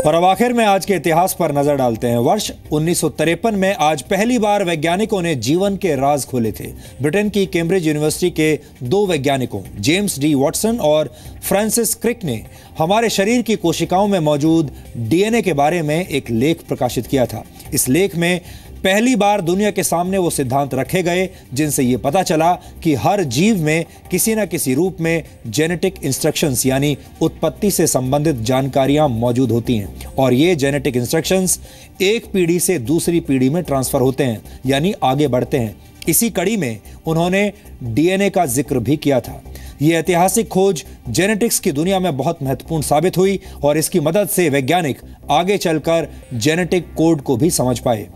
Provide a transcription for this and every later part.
और अब आखिर में आज के इतिहास पर नजर डालते हैं। वर्ष 1953 में आज पहली बार वैज्ञानिकों ने जीवन के राज खोले थे। ब्रिटेन की कैम्ब्रिज यूनिवर्सिटी के दो वैज्ञानिकों जेम्स डी वॉटसन और फ्रांसिस क्रिक ने हमारे शरीर की कोशिकाओं में मौजूद डीएनए के बारे में एक लेख प्रकाशित किया था। इस लेख में पहली बार दुनिया के सामने वो सिद्धांत रखे गए जिनसे ये पता चला कि हर जीव में किसी न किसी रूप में जेनेटिक इंस्ट्रक्शंस यानी उत्पत्ति से संबंधित जानकारियां मौजूद होती हैं और ये जेनेटिक इंस्ट्रक्शंस एक पीढ़ी से दूसरी पीढ़ी में ट्रांसफर होते हैं यानी आगे बढ़ते हैं। इसी कड़ी में उन्होंने डीएनए का जिक्र भी किया था। ये ऐतिहासिक खोज जेनेटिक्स की दुनिया में बहुत महत्वपूर्ण साबित हुई और इसकी मदद से वैज्ञानिक आगे चलकर जेनेटिक कोड को भी समझ पाए।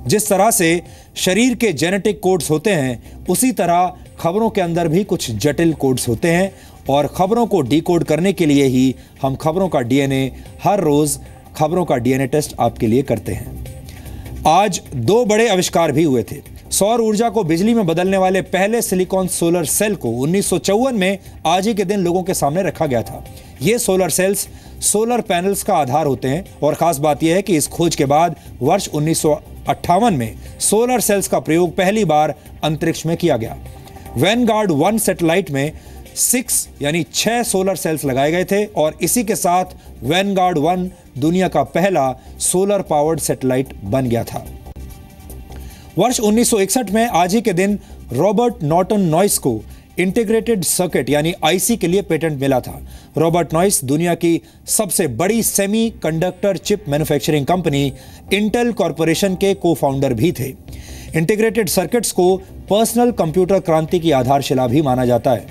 जिस तरह से शरीर के जेनेटिक कोड्स होते हैं उसी तरह खबरों के अंदर भी कुछ जटिल कोड्स होते हैं और खबरों को डिकोड करने के लिए ही हम खबरों का डीएनए हर रोज खबरों का डीएनए टेस्ट आपके लिए करते हैं। आज दो बड़े आविष्कार भी हुए थे। सौर ऊर्जा को बिजली में बदलने वाले पहले सिलिकॉन सोलर सेल को 1954 में आज ही के दिन लोगों के सामने रखा गया था। ये सोलर सेल्स सोलर पैनल्स का आधार होते हैं और खास बात यह है कि इस खोज के बाद वर्ष 1958 में सोलर सेल्स का प्रयोग पहली बार अंतरिक्ष में किया गया। वैनगार्ड 1 सैटेलाइट में 6 सोलर सेल्स लगाए गए थे और इसी के साथ वैनगार्ड 1 दुनिया का पहला सोलर पावर्ड सैटेलाइट बन गया था। वर्ष 1961 में आज ही के दिन रॉबर्ट नॉर्टन नॉइस को इंटीग्रेटेड सर्किट यानी आईसी के लिए पेटेंट मिला था। रॉबर्ट नॉइस दुनिया की सबसे बड़ी semiconductor chip manufacturing company Intel corporation के को-फाउंडर भी थे। इंटीग्रेटेड सर्किट्स को पर्सनल कंप्यूटर क्रांति की आधारशिला भी माना जाता है।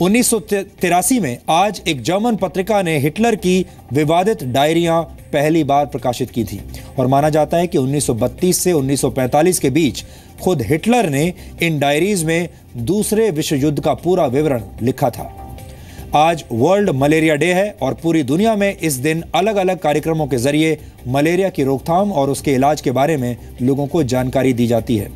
1983 में आज एक जर्मन पत्रिका ने हिटलर की विवादित डायरियां पहली बार प्रकाशित की थी और माना जाता है कि 1932 से 1945 के बीच खुद हिटलर ने इन डायरीज में दूसरे विश्व युद्ध का पूरा विवरण लिखा था। आज वर्ल्ड मलेरिया डे है और पूरी दुनिया में इस दिन अलग अलग कार्यक्रमों के जरिए मलेरिया की रोकथाम और उसके इलाज के बारे में लोगों को जानकारी दी जाती है।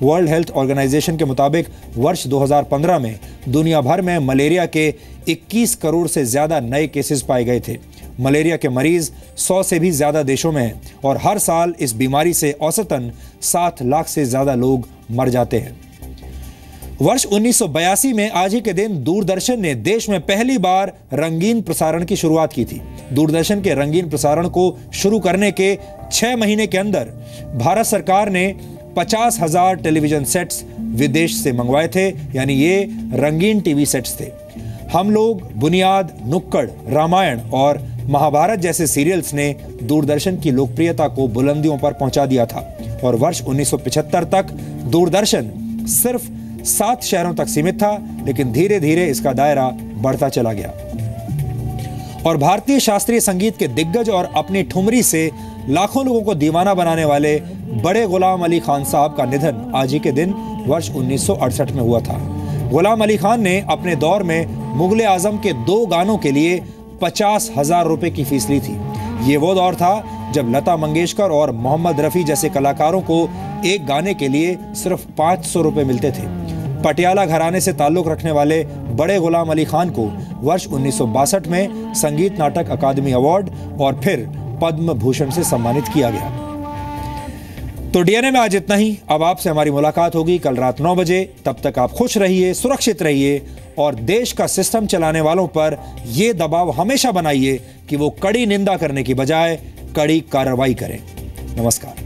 वर्ल्ड हेल्थ ऑर्गेनाइजेशन के मुताबिक वर्ष 2015 में दुनिया भर में मलेरिया के 21 करोड़ से ज्यादा नए केसेस पाए गए थे। मलेरिया के मरीज 100 से भी ज्यादा देशों में हैं और हर साल इस बीमारी से औसतन 7 लाख से ज्यादा लोग मर जाते हैं। वर्ष 1982 में आज ही के दिन दूरदर्शन ने देश में पहली बार रंगीन प्रसारण की शुरुआत की थी। दूरदर्शन के रंगीन प्रसारण को शुरू करने के 6 महीने के अंदर भारत सरकार ने 50,000 टेलीविजन सेट्स विदेश से मंगवाए थे, यानी ये रंगीन टीवी सेट्स थे। हम लोग, बुनियाद, नुक्कड़, रामायण और महाभारत जैसे सीरियल्स ने दूरदर्शन की लोकप्रियता को बुलंदियों पर पहुंचा दिया था और वर्ष 1975 तक दूरदर्शन सिर्फ 7 शहरों तक सीमित था, लेकिन धीरे धीरे इसका दायरा बढ़ता चला गया और भारतीय शास्त्रीय संगीत के दिग्गज और अपनी ठुमरी से लाखों लोगों को दीवाना बनाने वाले बड़े गुलाम अली खान साहब का निधन आज ही के दिन वर्ष 1968 में हुआ था। गुलाम अली खान ने अपने दौर में मुगले आजम के 2 गानों के लिए 50,000 रुपए की फीस ली थी। ये वो दौर था जब लता मंगेशकर और मोहम्मद रफ़ी जैसे कलाकारों को एक गाने के लिए सिर्फ 500 रुपए मिलते थे। पटियाला घराने से ताल्लुक रखने वाले बड़े गुलाम अली खान को वर्ष 1962 में संगीत नाटक अकादमी अवार्ड और फिर पद्म भूषण से सम्मानित किया गया। तो डीएनए में आज इतना ही। अब आपसे हमारी मुलाकात होगी कल रात 9 बजे। तब तक आप खुश रहिए, सुरक्षित रहिए और देश का सिस्टम चलाने वालों पर यह दबाव हमेशा बनाइए कि वो कड़ी निंदा करने की बजाय कड़ी कार्रवाई करें। नमस्कार।